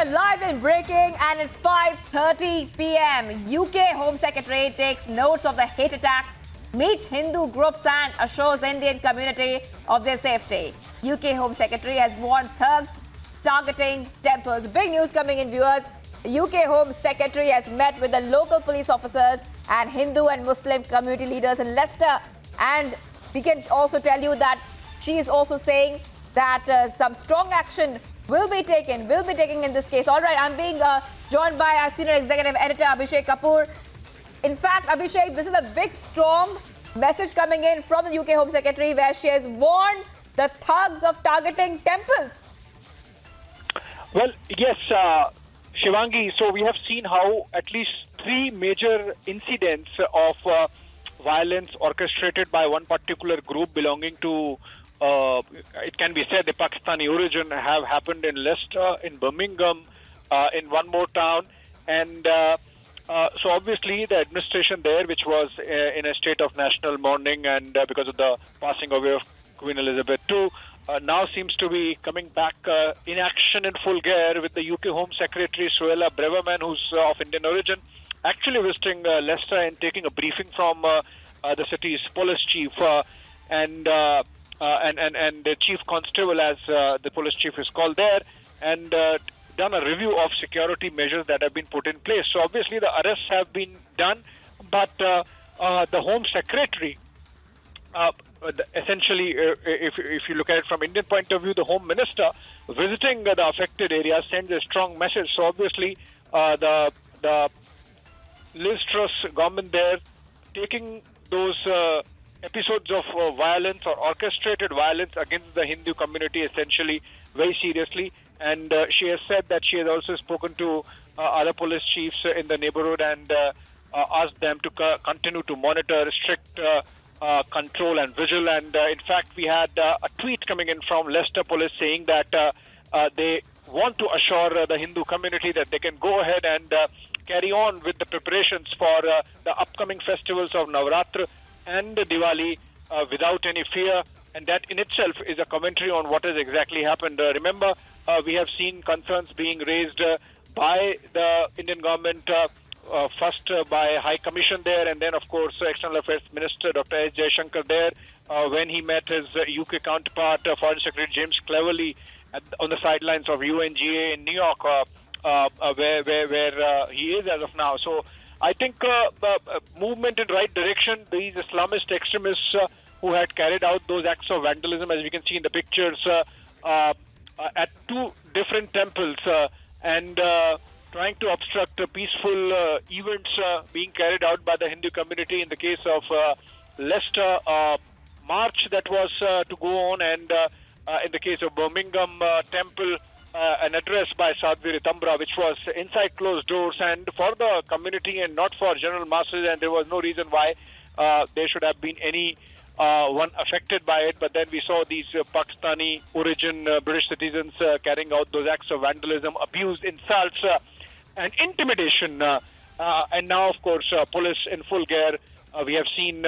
are live and breaking, and it's 5:30 p.m. UK Home Secretary takes notes of the hate attacks, meets Hindu groups and assures Indian community of their safety. UK Home Secretary has warned thugs targeting temples. Big news coming in, viewers. The UK Home Secretary has met with the local police officers and Hindu and Muslim community leaders in Leicester. And we can also tell you that she is also saying that some strong action will be taken in this case. All right, I'm being joined by our senior executive editor, Abhishek Kapoor. In fact, Abhishek, this is a big, strong message coming in from the UK Home Secretary where she has warned the thugs of targeting temples. Well, yes, Shivangi, so we have seen how at least three major incidents of violence orchestrated by one particular group belonging to it can be said the Pakistani origin have happened in Leicester, in Birmingham, in one more town. And so obviously the administration there, which was in a state of national mourning and because of the passing away of Queen Elizabeth II, now seems to be coming back in action in full gear with the UK Home Secretary Suella Braverman, who's of Indian origin, actually visiting Leicester and taking a briefing from the city's police chief and the chief constable, as the police chief is called there, and done a review of security measures that have been put in place. So obviously the arrests have been done, but the Home Secretary, essentially, if you look at it from Indian point of view, the Home Minister visiting the affected areas sends a strong message. So obviously the Liz Truss government there taking those episodes of violence or orchestrated violence against the Hindu community essentially very seriously. And she has said that she has also spoken to other police chiefs in the neighborhood and asked them to continue to monitor strict control and vigil. And in fact, we had a tweet coming in from Leicester Police saying that they want to assure the Hindu community that they can go ahead and carry on with the preparations for the upcoming festivals of Navratri and Diwali without any fear, and that in itself is a commentary on what has exactly happened. Remember, we have seen concerns being raised by the Indian government, first by High Commission there, and then of course External Affairs Minister Dr. S. Jaishankar there when he met his UK counterpart, Foreign Secretary James Cleverly, on the sidelines of UNGA in New York, where he is as of now. So I think movement in right direction. These Islamist extremists who had carried out those acts of vandalism, as we can see in the pictures, at two different temples and trying to obstruct peaceful events being carried out by the Hindu community. In the case of Leicester, march that was to go on, and in the case of Birmingham temple, an address by Sadhvi Ritambra, which was inside closed doors and for the community and not for general masses, and there was no reason why there should have been any one affected by it. But then we saw these Pakistani origin British citizens carrying out those acts of vandalism, abuse, insults, and intimidation. And now, of course, police in full gear. We have seen,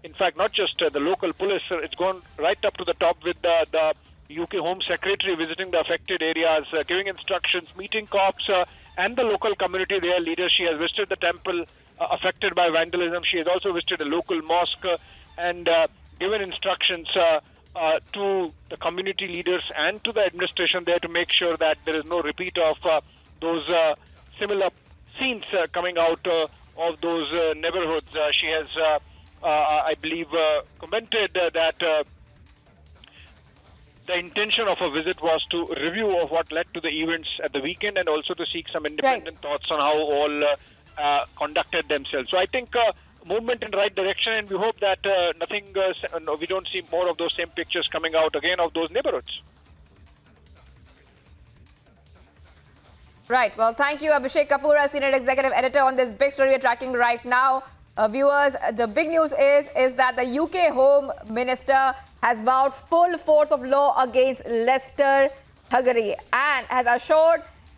in fact, not just the local police, it's gone right up to the top with the UK Home Secretary visiting the affected areas, giving instructions, meeting cops and the local community, their leaders. She has visited the temple affected by vandalism. She has also visited a local mosque and given instructions to the community leaders and to the administration there to make sure that there is no repeat of those similar scenes coming out of those neighborhoods. She has, I believe, commented that the intention of a visit was to review of what led to the events at the weekend and also to seek some independent thoughts on how all conducted themselves. So I think movement in right direction, and we hope that we don't see more of those same pictures coming out again of those neighborhoods. Right. Well, thank you, Abhishek Kapoor, our senior executive editor, on this big story we're tracking right now. Viewers, the big news is that the UK Home Minister has vowed full force of law against Leicester Thuggery and has assured